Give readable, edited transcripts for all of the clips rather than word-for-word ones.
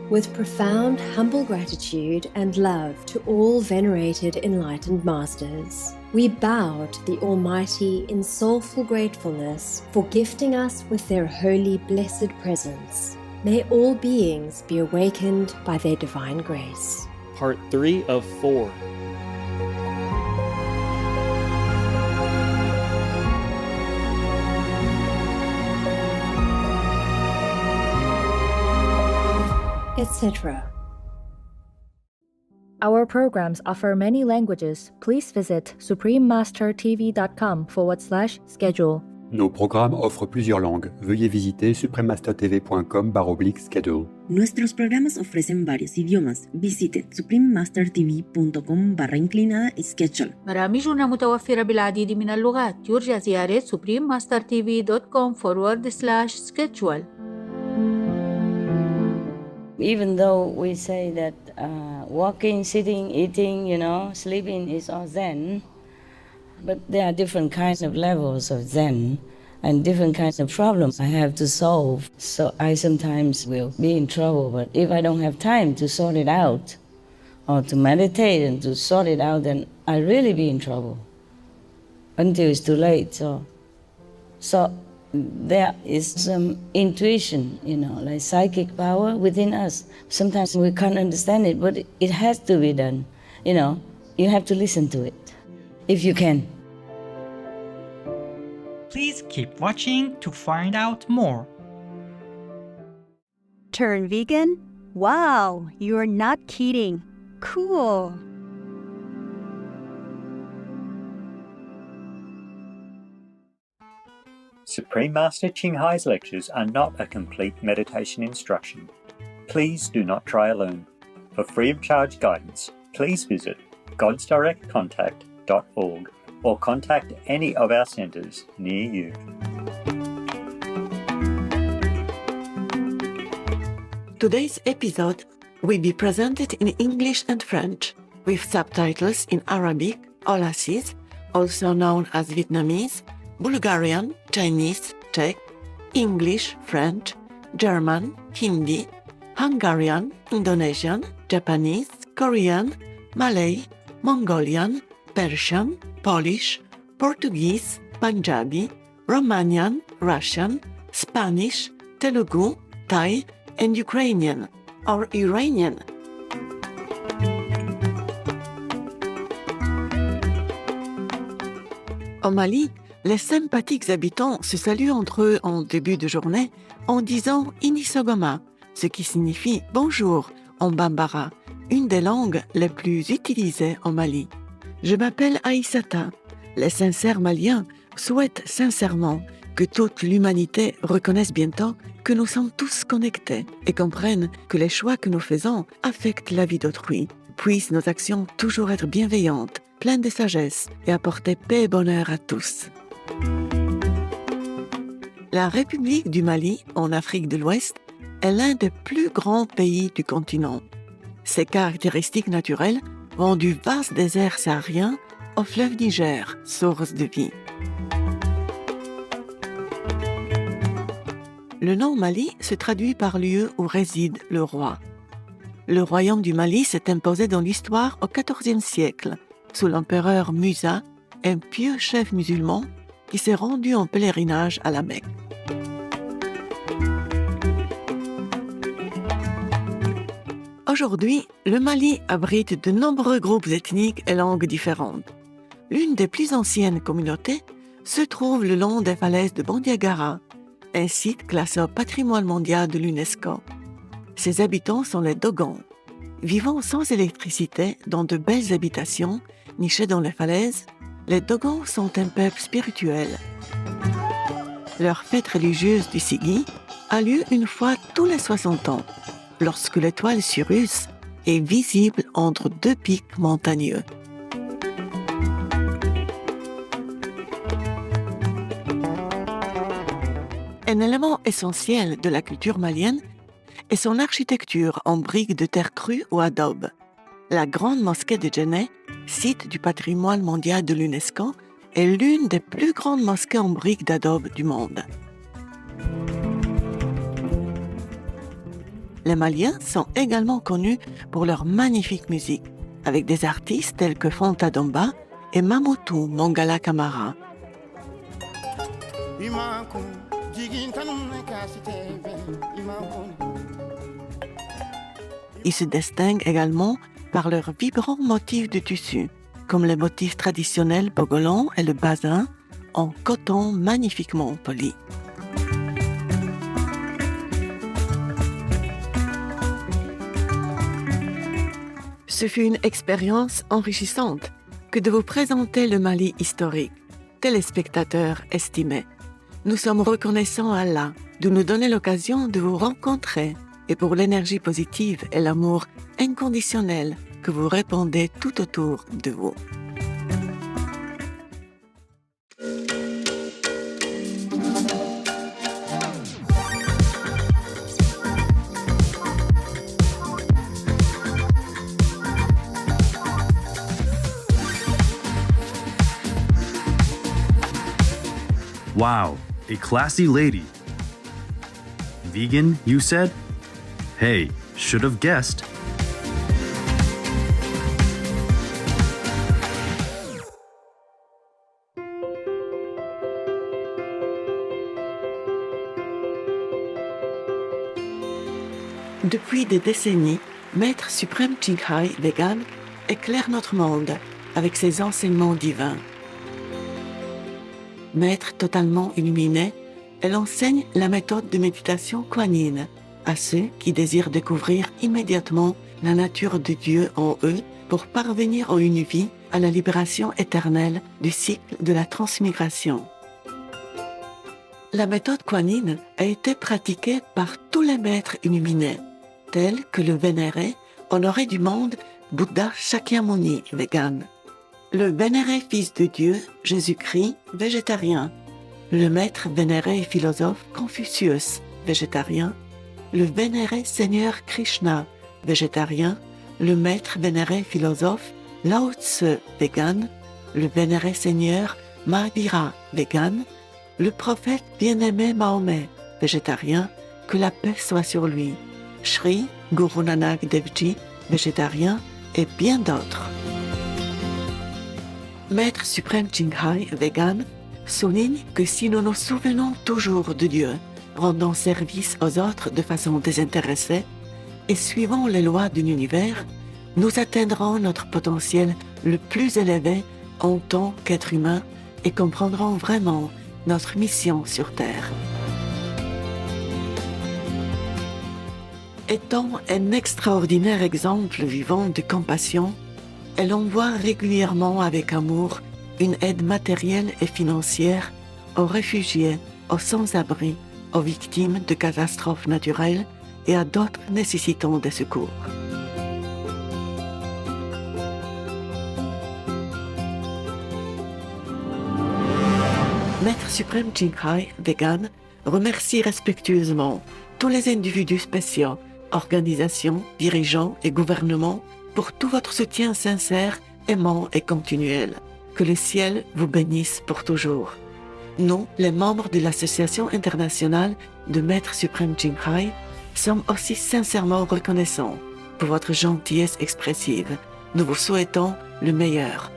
With profound, humble gratitude and love to all venerated enlightened masters, we bow to the Almighty in soulful gratefulness for gifting us with their holy, blessed presence. May all beings be awakened by their divine grace. Part 3 of 4. Etc. Our programs offer many languages. Please visit suprememastertv.com/schedule. Nos programmes offrent plusieurs langues. Veuillez visiter suprememastertv.com/schedule. Nuestros programas ofrecen varios idiomas. Visite suprememastertv.com/schedule. برامجنا متوفرة بالعديد من اللغات. يرجى زيارة suprememastertv.com/schedule. Even though we say that walking, sitting, eating, sleeping is all Zen, but there are different kinds of levels of Zen and different kinds of problems I have to solve. So I sometimes will be in trouble, but if I don't have time to sort it out or to meditate and to sort it out, then I really be in trouble until it's too late. So there is some intuition, like psychic power within us. Sometimes we can't understand it, but it has to be done. You have to listen to it, if you can. Please keep watching to find out more. Turn vegan? Wow, you're not kidding. Cool. Supreme Master Ching Hai's lectures are not a complete meditation instruction. Please do not try alone. For free of charge guidance, please visit godsdirectcontact.org or contact any of our centres near you. Today's episode will be presented in English and French, with subtitles in Arabic, Aulacese, also known as Vietnamese, Bulgarian, Chinese, Czech, English, French, German, Hindi, Hungarian, Indonesian, Japanese, Korean, Malay, Mongolian, Persian, Polish, Portuguese, Punjabi, Romanian, Russian, Spanish, Telugu, Thai, and Ukrainian or Iranian. Au Mali, les sympathiques habitants se saluent entre eux en début de journée en disant Inisogoma, ce qui signifie bonjour en bambara, une des langues les plus utilisées au Mali. Je m'appelle Aïssata. Les sincères Maliens souhaitent sincèrement que toute l'humanité reconnaisse bientôt que nous sommes tous connectés et comprennent que les choix que nous faisons affectent la vie d'autrui. Puissent nos actions toujours être bienveillantes, pleines de sagesse et apporter paix et bonheur à tous. La République du Mali, en Afrique de l'Ouest, est l'un des plus grands pays du continent. Ses caractéristiques naturelles vont du vaste désert saharien au fleuve Niger, source de vie. Le nom Mali se traduit par lieu où réside le roi. Le royaume du Mali s'est imposé dans l'histoire au XIVe siècle, sous l'empereur Musa, un pieux chef musulman qui s'est rendu en pèlerinage à la Mecque. Aujourd'hui, le Mali abrite de nombreux groupes ethniques et langues différentes. L'une des plus anciennes communautés se trouve le long des falaises de Bandiagara, un site classé au patrimoine mondial de l'UNESCO. Ses habitants sont les Dogons. Vivant sans électricité dans de belles habitations nichées dans les falaises, les Dogons sont un peuple spirituel. Leur fête religieuse du Sigi a lieu une fois tous les 60 ans, lorsque l'étoile Sirius est visible entre deux pics montagneux. Un élément essentiel de la culture malienne est son architecture en briques de terre crue ou adobe. La grande mosquée de Djenné, site du patrimoine mondial de l'UNESCO, est l'une des plus grandes mosquées en briques d'adobe du monde. Les Maliens sont également connus pour leur magnifique musique, avec des artistes tels que Fanta Domba et Mamoutou Mongala Kamara. Ils se distinguent également par leurs vibrants motifs de tissu, comme les motifs traditionnels bogolans et le bazin, en coton magnifiquement poli. Ce fut une expérience enrichissante que de vous présenter le Mali historique. Téléspectateurs estimés, nous sommes reconnaissants à Allah de nous donner l'occasion de vous rencontrer et pour l'énergie positive et l'amour inconditionnel que vous répandez tout autour de vous. Wow, a classy lady. Vegan, you said? Hey, should have guessed. Depuis des décennies, Maître suprême Chinghai Vegan éclaire notre monde avec ses enseignements divins. Maître totalement illuminé, elle enseigne la méthode de méditation Kuan-Yin à ceux qui désirent découvrir immédiatement la nature de Dieu en eux pour parvenir en une vie à la libération éternelle du cycle de la transmigration. La méthode Kuan-Yin a été pratiquée par tous les maîtres illuminés, tels que le vénéré, honoré du monde, Bouddha Shakyamuni Vegan, le vénéré Fils de Dieu, Jésus-Christ, végétarien, le maître vénéré et philosophe Confucius, végétarien, le vénéré Seigneur Krishna, végétarien, le maître vénéré philosophe Lao Tse, vegan, le vénéré Seigneur Mahavira, vegan, le prophète bien-aimé Mahomet, végétarien, que la paix soit sur lui, Shri Guru Nanak Devji, végétarien, et bien d'autres. Maître suprême Chinghai, vegan, souligne que si nous nous souvenons toujours de Dieu, rendant service aux autres de façon désintéressée et suivant les lois de l'univers, nous atteindrons notre potentiel le plus élevé en tant qu'être humain et comprendrons vraiment notre mission sur Terre. Étant un extraordinaire exemple vivant de compassion, elle envoie régulièrement avec amour une aide matérielle et financière aux réfugiés, aux sans-abri, aux victimes de catastrophes naturelles et à d'autres nécessitant des secours. Maître suprême Chinghai, vegan, remercie respectueusement tous les individus spéciaux, organisations, dirigeants et gouvernements pour tout votre soutien sincère, aimant et continuel. Que le ciel vous bénisse pour toujours. Nous, les membres de l'Association internationale de Maîtres suprêmes Chinghai, sommes aussi sincèrement reconnaissants pour votre gentillesse expressive. Nous vous souhaitons le meilleur.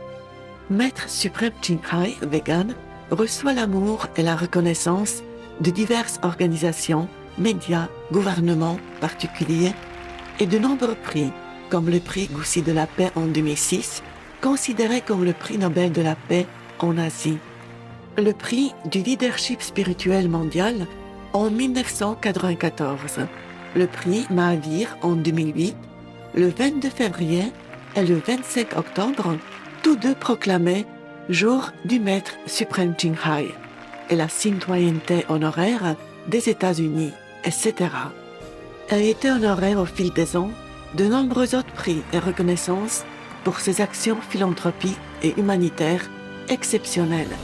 Maître suprême Chinghai, vegan, reçoit l'amour et la reconnaissance de diverses organisations, médias, gouvernements particuliers et de nombreux prix, comme le prix Goussi de la paix en 2006, considéré comme le prix Nobel de la paix en Asie, le prix du leadership spirituel mondial en 1994, le prix Mahavir en 2008, le 22 février et le 25 octobre, tous deux proclamés jour du Maître suprême Chinghai et la citoyenneté honoraire des États-Unis, etc. Elle a été honorée au fil des ans de nombreux autres prix et reconnaissances pour ses actions philanthropiques et humanitaires exceptionnelles.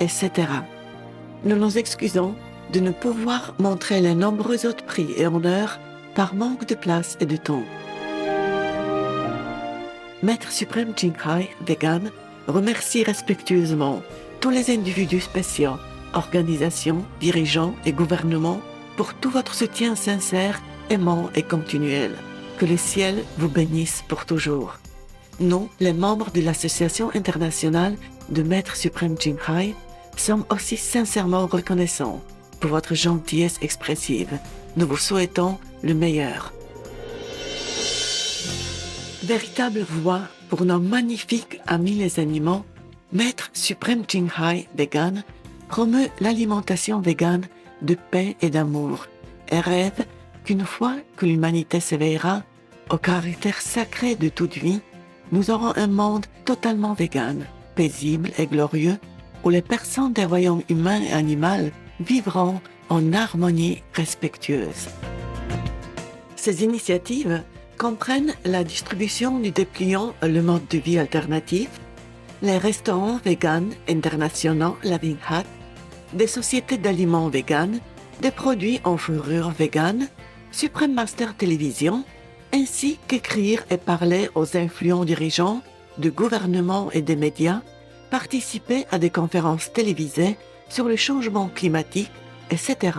etc. Nous nous excusons de ne pouvoir montrer les nombreux autres prix et honneurs par manque de place et de temps. Maître suprême Qinghai, vegan, remercie respectueusement tous les individus spéciaux, organisations, dirigeants et gouvernements pour tout votre soutien sincère, aimant et continuel. Que le ciel vous bénisse pour toujours. Nous, les membres de l'Association internationale de Maîtres suprêmes Qinghai, sommes aussi sincèrement reconnaissants pour votre gentillesse expressive. Nous vous souhaitons le meilleur. Véritable voix pour nos magnifiques amis les animaux, Maître suprême Qinghai vegan promeut l'alimentation végane de paix et d'amour et rêve qu'une fois que l'humanité s'éveillera au caractère sacré de toute vie, nous aurons un monde totalement vegan, paisible et glorieux, où les personnes des royaumes humain et animal vivront en harmonie respectueuse. Ces initiatives comprennent la distribution du dépliant Le mode de vie alternatif, les restaurants vegan internationaux Living Hut, des sociétés d'aliments vegan, des produits en fourrure vegan, Supreme Master Télévision, ainsi qu'écrire et parler aux influents dirigeants de gouvernements et des médias, participer à des conférences télévisées sur le changement climatique, etc.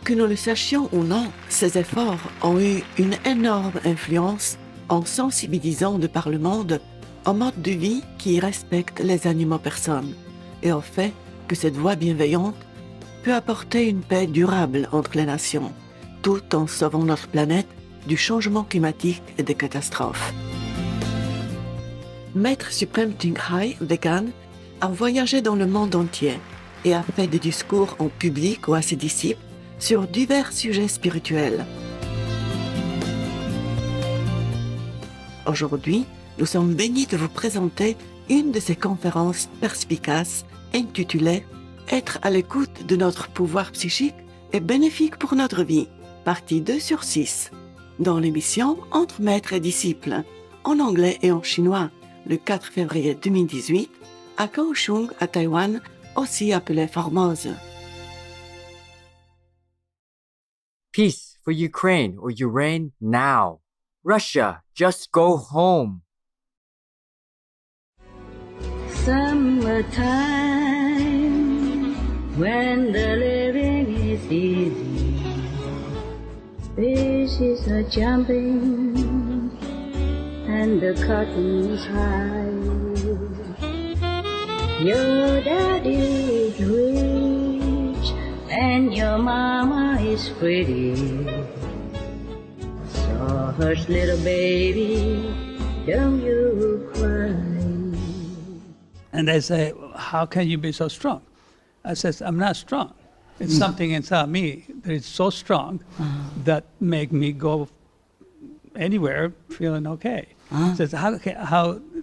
Que nous le sachions ou non, ces efforts ont eu une énorme influence en sensibilisant de par le monde au mode de vie qui respecte les animaux personnes et au fait que cette voie bienveillante peut apporter une paix durable entre les nations, tout en sauvant notre planète du changement climatique et des catastrophes. Maître suprême Qinghai vegan a voyagé dans le monde entier et a fait des discours en public ou à ses disciples sur divers sujets spirituels. Aujourd'hui, nous sommes bénis de vous présenter une de ces conférences perspicaces intitulée « Être à l'écoute de notre pouvoir psychique est bénéfique pour notre vie », partie 2 sur 6, dans l'émission Entre maîtres et disciples, en anglais et en chinois, le 4 février 2018, à Kaohsiung, à Taïwan, aussi appelé Formose. Peace for Ukraine or you reign now. Russia, just go home. Summertime, when the living is easy, fishes are jumping and the cotton is high. Your daddy is rich and your mama is pretty. So hush, little baby, don't you cry. And they say, how can you be so strong? I says, I'm not strong. It's something inside me that is so strong that make me go anywhere feeling okay. Says, how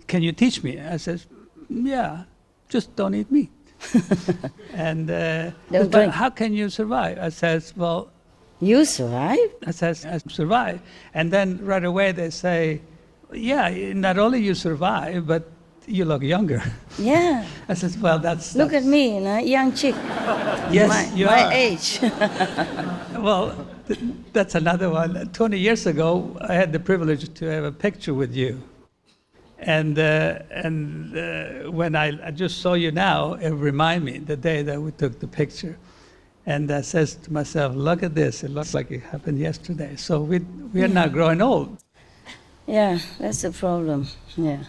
can you teach me? I says, yeah, just don't eat meat. And but how can you survive? I says, well, you survive? I says, I survive. And then right away they say, yeah, not only you survive, but you look younger. Yeah. I says, well, that's... Look at me, a young chick. Yes, my age. Well, that's another one. 20 years ago, I had the privilege to have a picture with you. And when I just saw you now, it reminded me the day that we took the picture. And I says to myself, look at this. It looks like it happened yesterday. So we are now growing old. Yeah, that's the problem. Yeah.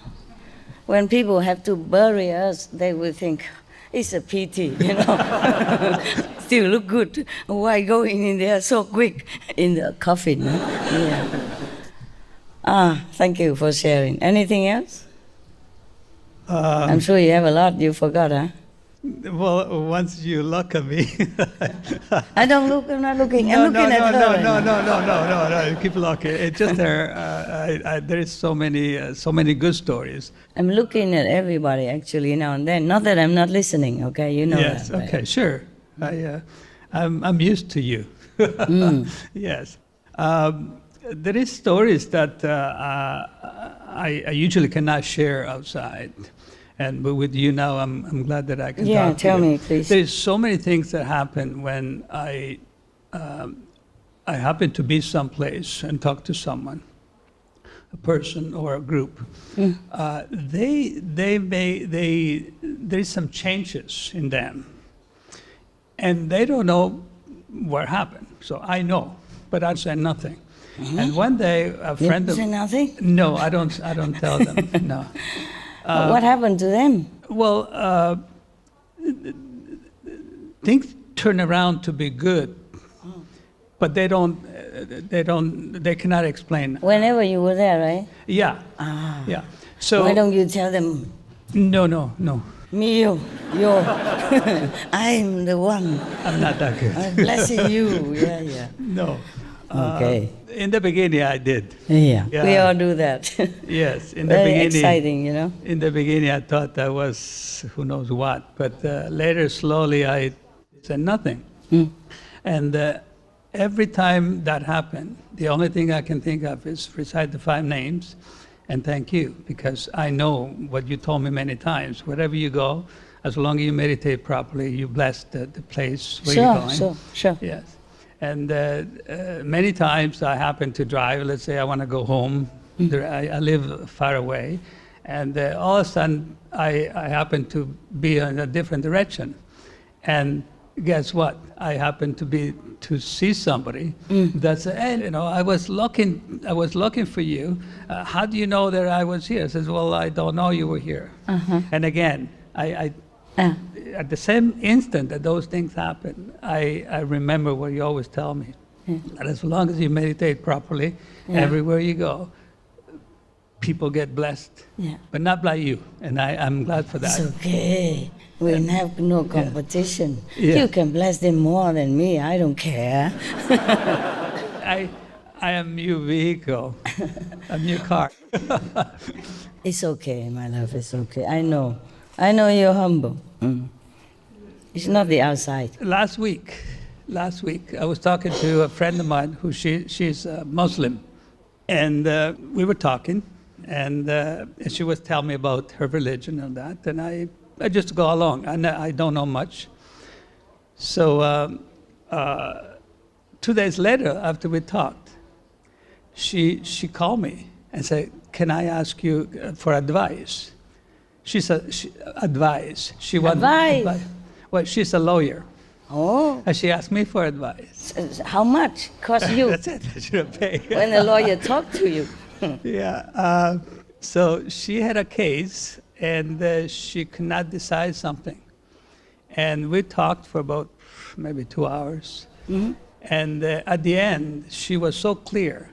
When people have to bury us, they will think, it's a pity, you know. Still look good. Why going in there so quick in the coffin? Huh? Yeah. Thank you for sharing. Anything else? I'm sure you have a lot you forgot, huh? Well, once you look at me... I don't look, I'm not looking. I'm looking at her. No, keep looking. It's just there is so many good stories. I'm looking at everybody, actually, now and then. Not that I'm not listening, okay? You know yes, that. Yes, okay, sure. I'm used to you. Yes. There is stories that I usually cannot share outside. But with you now, I'm glad that I can Yeah, talk to tell you. me, please. There's so many things that happen when I happen to be someplace and talk to someone, a person or a group. There's some changes in them, and they don't know what happened. So I know, but I say nothing. And one day, a friend of say nothing? No, I don't tell them. No. What happened to them? Well, things turn around to be good, but they cannot explain. Whenever you were there, right? Yeah. Ah. Yeah. So why don't you tell them? No. Me, you. I'm the one. I'm not that good. I'm blessing you. Yeah. No. Okay. In the beginning, I did. Yeah. We all do that. Yes. In the Very beginning. exciting, you know. In the beginning, I thought that was who knows what, but later, slowly, I said nothing. And every time that happened, the only thing I can think of is recite the 5 names and thank you, because I know what you told me many times. Wherever you go, as long as you meditate properly, you bless the place where you're going. Sure. Yes. And many times I happen to drive, let's say I want to go home. I live far away. And all of a sudden, I happen to be in a different direction. And guess what? I happen to see somebody that said, hey, I was looking for you. How do you know that I was here? I says, well, I don't know you were here. And again, at the same instant that those things happen, I remember what you always tell me. That as long as you meditate properly, everywhere you go, people get blessed, but not by you. And I'm glad for that. It's okay. We have no competition. Yeah. You can bless them more than me. I don't care. I am your vehicle. I'm your car. It's okay, my love. It's okay. I know you're humble. It's not the outside. Last week, I was talking to a friend of mine who she's a Muslim, and we were talking, and she was telling me about her religion and that, and I just go along. I don't know much. So 2 days later, after we talked, she called me and said, "Can I ask you for advice?" She said, "Advice." She wanted advice. Well, she's a lawyer. Oh. And she asked me for advice. How much? Cost you? That's it. I should have paid. When the lawyer talked to you. Yeah. So she had a case, and she could not decide something. And we talked for about maybe 2 hours. And at the end, she was so clear.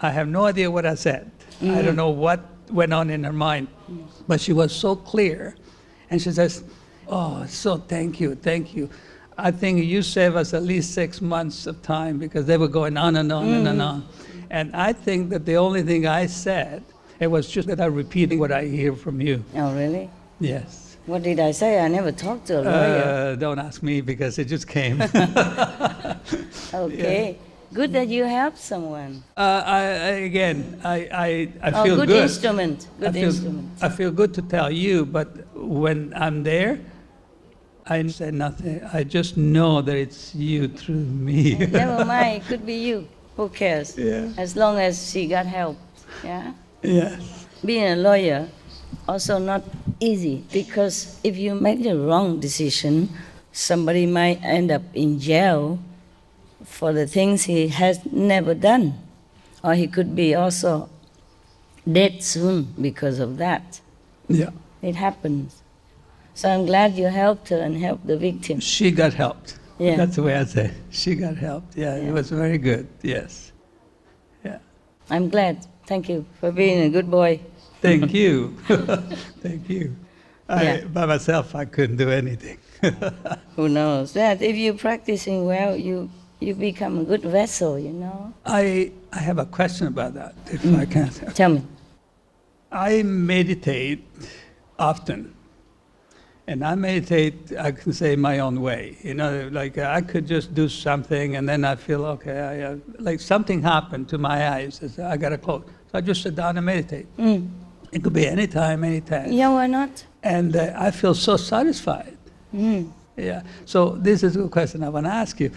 I have no idea what I said. I don't know what went on in her mind, but she was so clear. And she says, "Oh, so thank you. I think you saved us at least 6 months of time," because they were going on and on and on. And I think that the only thing I said, it was just that I'm repeating what I hear from you. Oh, really? Yes. What did I say? I never talked to a lawyer. Don't ask me, because it just came. Okay. Yeah. Good that you helped someone. I feel good. Good Instrument. Good instrument. I feel good to tell you, but when I'm there, I say nothing. I just know that it's you through me. Never mind. It could be you. Who cares? Yeah. As long as she got help. Yeah? Yes. Being a lawyer, also not easy, because if you make the wrong decision, somebody might end up in jail for the things he has never done. Or he could be also dead soon because of that. Yeah. It happens. So I'm glad you helped her and helped the victim. She got helped. Yeah. That's the way I say it. She got helped. Yeah, it was very good. Yes. Yeah. I'm glad. Thank you for being a good boy. Thank you. Thank you. By myself, I couldn't do anything. Who knows? That if you're practicing well, you become a good vessel, I have a question about that, if I can. Tell me. I meditate often. And I meditate, I can say, my own way. Like I could just do something, and then I feel, okay, like something happened to my eyes. I got to close. So I just sit down and meditate. It could be anytime, anytime. Yeah, why not? And I feel so satisfied. Yeah. So this is a good question I want to ask you.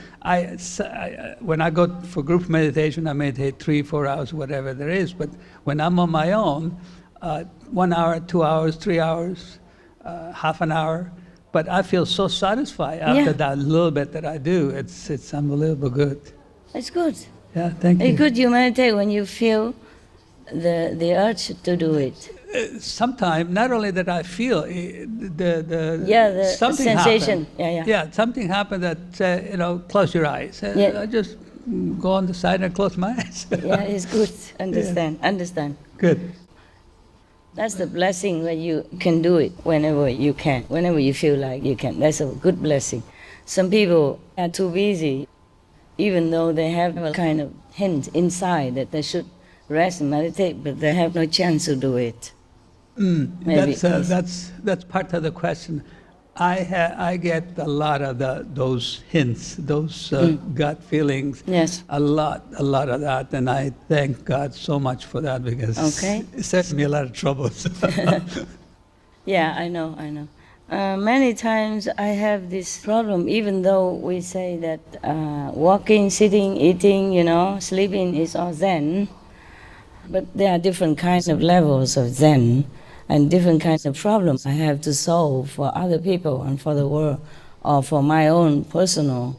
When I go for group meditation, I meditate 3-4 hours, whatever there is. But when I'm on my own, 1 hour, 2 hours, 3 hours, half an hour. But I feel so satisfied after that little bit that I do. It's unbelievable good. It's good. Yeah, thank you. It's good you meditate when you feel the urge to do it. Sometimes, not only that I feel the something sensation. Happened. Yeah, something happened that close your eyes. I just go on the side and close my eyes. Yeah, it's good. Understand. Good. That's the blessing when you can do it whenever you can, whenever you feel like you can. That's a good blessing. Some people are too busy, even though they have a kind of hint inside that they should rest and meditate, but they have no chance to do it. That's part of the question. I get a lot of those hints, those gut feelings. Yes. A lot of that, and I thank God so much for that because it saves me a lot of troubles. Yeah, I know. Many times I have this problem, even though we say that walking, sitting, eating, sleeping is all Zen, but there are different kinds of levels of Zen and different kinds of problems I have to solve for other people and for the world, or for my own personal.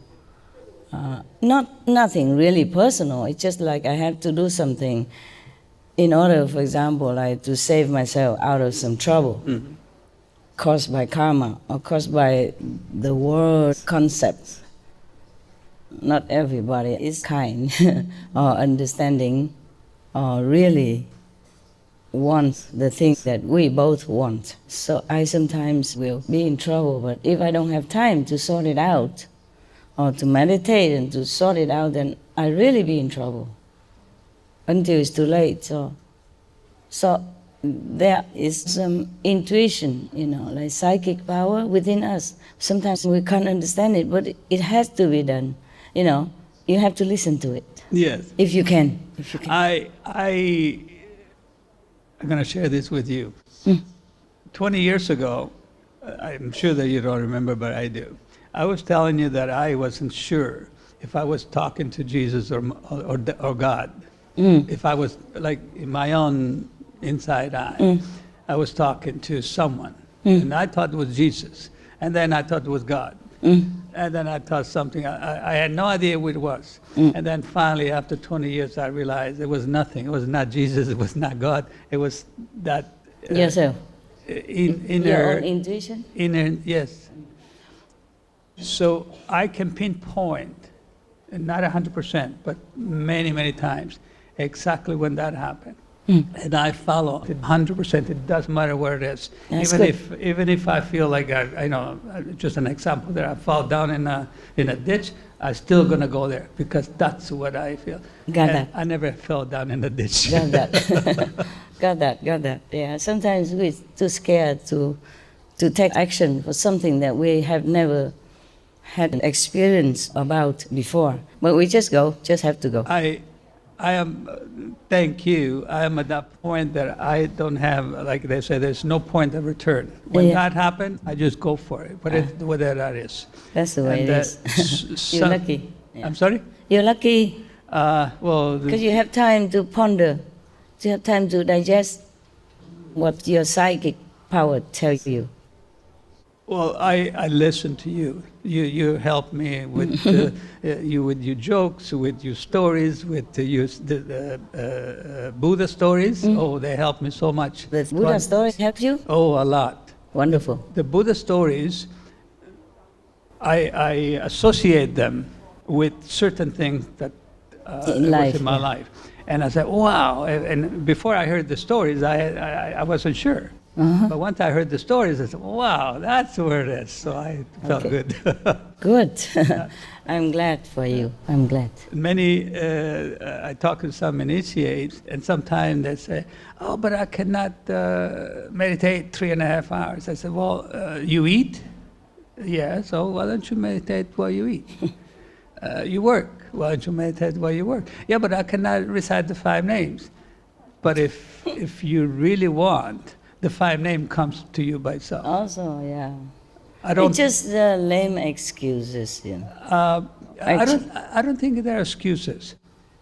Nothing really personal. It's just like I have to do something in order, for example, like to save myself out of some trouble caused by karma or caused by the world concepts. Not everybody is kind or understanding or really want the things that we both want. So I sometimes will be in trouble, but if I don't have time to sort it out or to meditate and to sort it out, then I really be in trouble until it's too late. So there is some intuition, like psychic power within us. Sometimes we can't understand it, but it has to be done. You have to listen to it. Yes. If you can. I'm going to share this with you. 20 years ago, I'm sure that you don't remember, but I do. I was telling you that I wasn't sure if I was talking to Jesus or God. If I was, like, in my own inside eye, I was talking to someone. And I thought it was Jesus. And then I thought it was God. And then I thought something, I had no idea what it was. And then finally, after 20 years, I realized it was nothing. It was not Jesus, it was not God. It was that yourself. Your own intuition? Yes. So I can pinpoint, not 100%, but many, many times, exactly when that happened. And I follow it 100%. It doesn't matter where it is. Even if I feel like I know, just an example there, I fall down in a ditch, I'm still gonna go there because that's what I feel. Got that. I never fell down in a ditch. Got that. Got that. Yeah. Sometimes we're too scared to take action for something that we have never had an experience about before. But we just have to go. I am, thank you, I am at that point that I don't have, like they say, there's no point of return. When that happens, I just go for it, whatever that is. That's the way it is. You're lucky. Yeah. I'm sorry? You're lucky. Well... Because you have time to ponder, you have time to digest what your psychic power tells you. Well, I listen to you. You help me with with your jokes, with your stories, with the Buddha stories. Oh, they help me so much. The Buddha stories help you? Oh, a lot. Wonderful. The Buddha stories, I associate them with certain things that in my life. And I said, wow. And before I heard the stories, I wasn't sure. But once I heard the stories, I said, wow, that's where it is. So I felt good. Good. I'm glad for you. I'm glad. I talk to some initiates, and sometimes they say, oh, but I cannot meditate 3.5 hours. I said, well, you eat? Yeah, so why don't you meditate while you eat? You work. Why don't you meditate while you work? Yeah, but I cannot recite the 5 names. But if you really want, the 5 name comes to you by itself. Also, yeah. It's just lame excuses, you know. I don't think they're excuses.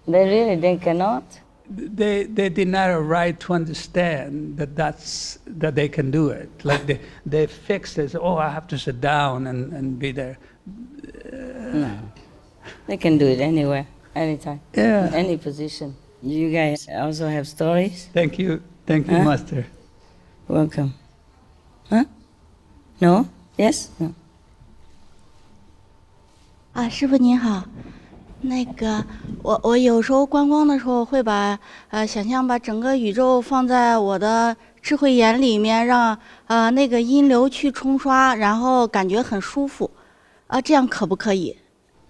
They cannot? They deny a right to understand that they can do it. Like they fix this, oh, I have to sit down and be there. No. They can do it anywhere, anytime, yeah. in any position. You guys also have stories? Thank you, Master. Welcome. Huh? No? Yes? No. 师傅您好，我有时候观光的时候会把想象把整个宇宙放在我的智慧眼里面，让那个音流去冲刷，然后感觉很舒服，这样可不可以？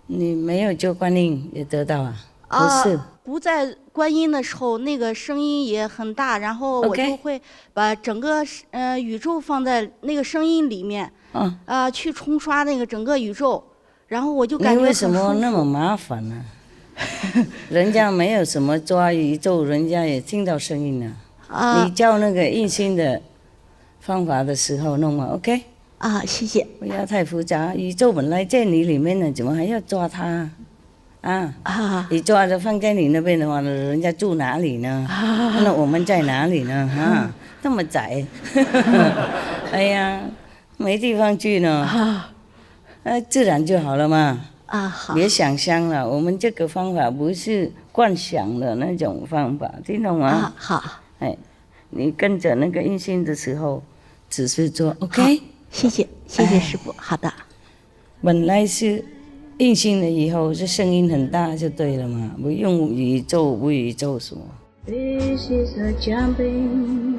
你没有做观音也得到啊？不是。不在观音的时候，那个声音也很大，然后我就会把整个宇宙放在那个声音里面，去冲刷那个整个宇宙，然后我就感觉很舒服。你为什么那么麻烦呢？人家没有什么抓宇宙，人家也听到声音了。你教那个印心的方法的时候弄嘛 ，OK？ 谢谢。不要太复杂，宇宙本来在你里面呢，怎么还要抓它？你抓着放在你那边的话，人家住哪里呢？那我们在哪里呢？那么窄，哎呀，没地方去呢。自然就好了嘛。好。别想象了，我们这个方法不是惯想的那种方法，听懂吗？好。你跟着那个印心的时候，只是做 OK。谢谢师傅。好的。本来是。印心了以后，这声音很大就对了嘛，不用宇宙不宇宙什么。This is a jumping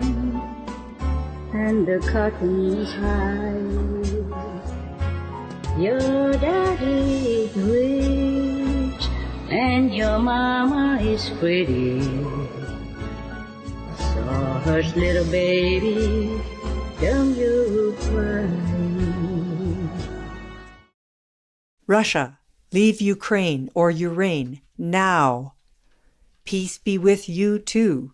and the curtain is high. Your daddy is rich and your mama is pretty. So hush little baby, don't you cry. Russia, leave Ukraine or Ukraine now. Peace be with you too.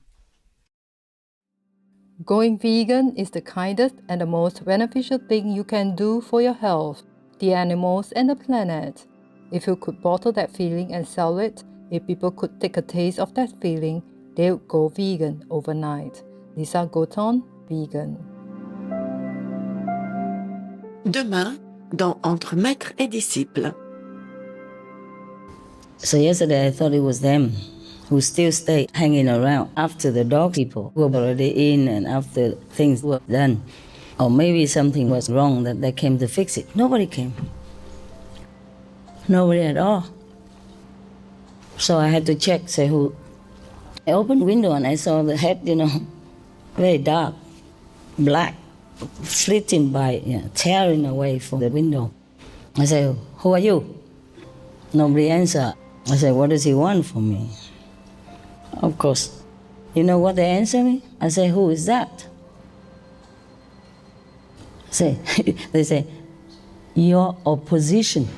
Going vegan is the kindest and the most beneficial thing you can do for your health, the animals, and the planet. If you could bottle that feeling and sell it, if people could take a taste of that feeling, they would go vegan overnight. Lisa Goton, vegan. Demain, dans Entre maître et disciple. So yesterday I thought it was them who still stayed hanging around after the dog people were already in and after things were done. Or maybe something was wrong that they came to fix it. Nobody came. Nobody at all. So I had to check, say who. I opened the window and I saw the head, very dark, black, flitting by, tearing away from the window. I said, who are you? Nobody answered. I said, what does he want from me? Of course. You know what they answer me? I say, who is that? They say, your opposition.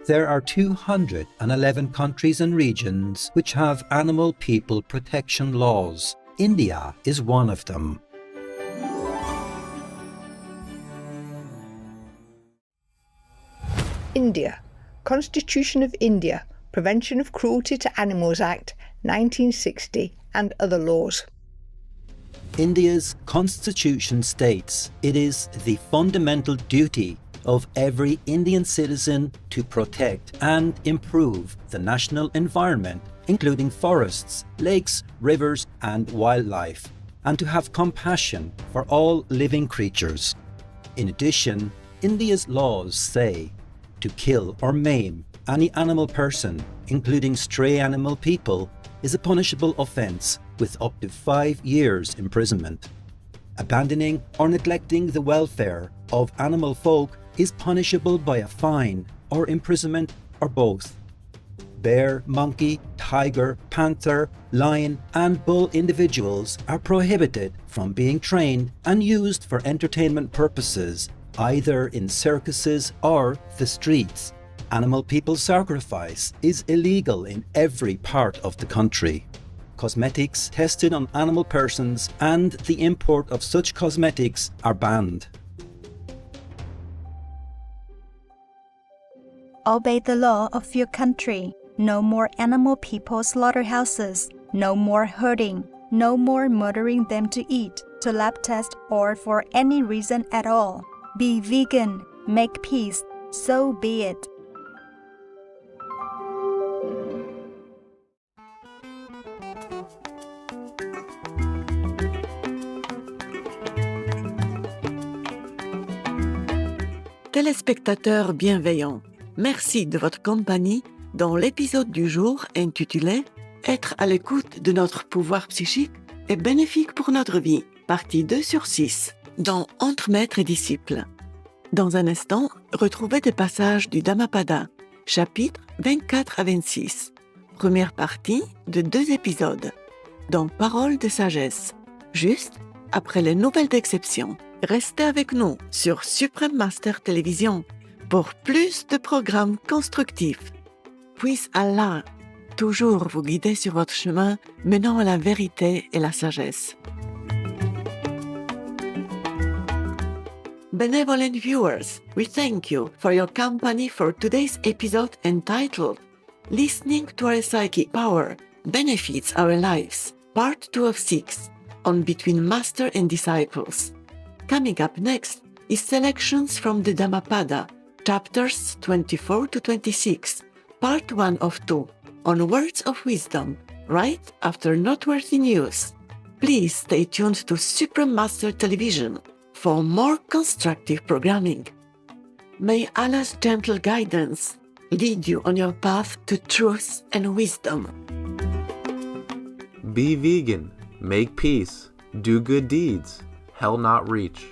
There are 211 countries and regions which have animal people protection laws. India is one of them. India. Constitution of India. Prevention of Cruelty to Animals Act 1960 and other laws. India's constitution states it is the fundamental duty of every Indian citizen to protect and improve the national environment, including forests, lakes, rivers, and wildlife, and to have compassion for all living creatures. In addition, India's laws say to kill or maim any animal person, including stray animal people, is a punishable offence with up to 5 years imprisonment. Abandoning or neglecting the welfare of animal folk is punishable by a fine or imprisonment or both. Bear, monkey, tiger, panther, lion and bull individuals are prohibited from being trained and used for entertainment purposes, either in circuses or the streets, Animal people sacrifice is illegal in every part of the country. Cosmetics tested on animal persons and the import of such cosmetics are banned. Obey the law of your country. No more animal people slaughterhouses. No more hurting. No more murdering them to eat, to lab test, or for any reason at all. Be vegan. Make peace. So be it. Téléspectateurs bienveillants, merci de votre compagnie dans l'épisode du jour intitulé « Être à l'écoute de notre pouvoir psychique est bénéfique pour notre vie », partie 2 sur 6, dans Entre maîtres et disciples. Dans un instant, retrouvez des passages du Dhammapada, chapitres 24 à 26, première partie de 2 épisodes, dans Paroles de sagesse, juste après les nouvelles d'exception. Restez avec nous sur Supreme Master Télévision pour plus de programmes constructifs. Puisse Allah toujours vous guider sur votre chemin menant à la vérité et la sagesse. Benevolent viewers, we thank you for your company for today's episode entitled Listening to Our Psychic Power Benefits Our Lives, Part 2 of 6, on Between Master and Disciples. Coming up next is selections from the Dhammapada, chapters 24 to 26, part 1 of 2, on words of wisdom, right after noteworthy news. Please stay tuned to Supreme Master Television for more constructive programming. May Allah's gentle guidance lead you on your path to truth and wisdom. Be vegan, make peace, do good deeds, hell not reach.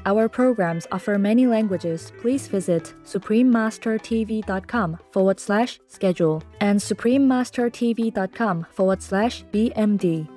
Our programs offer many languages. Please visit suprememastertv.com/schedule and suprememastertv.com/BMD.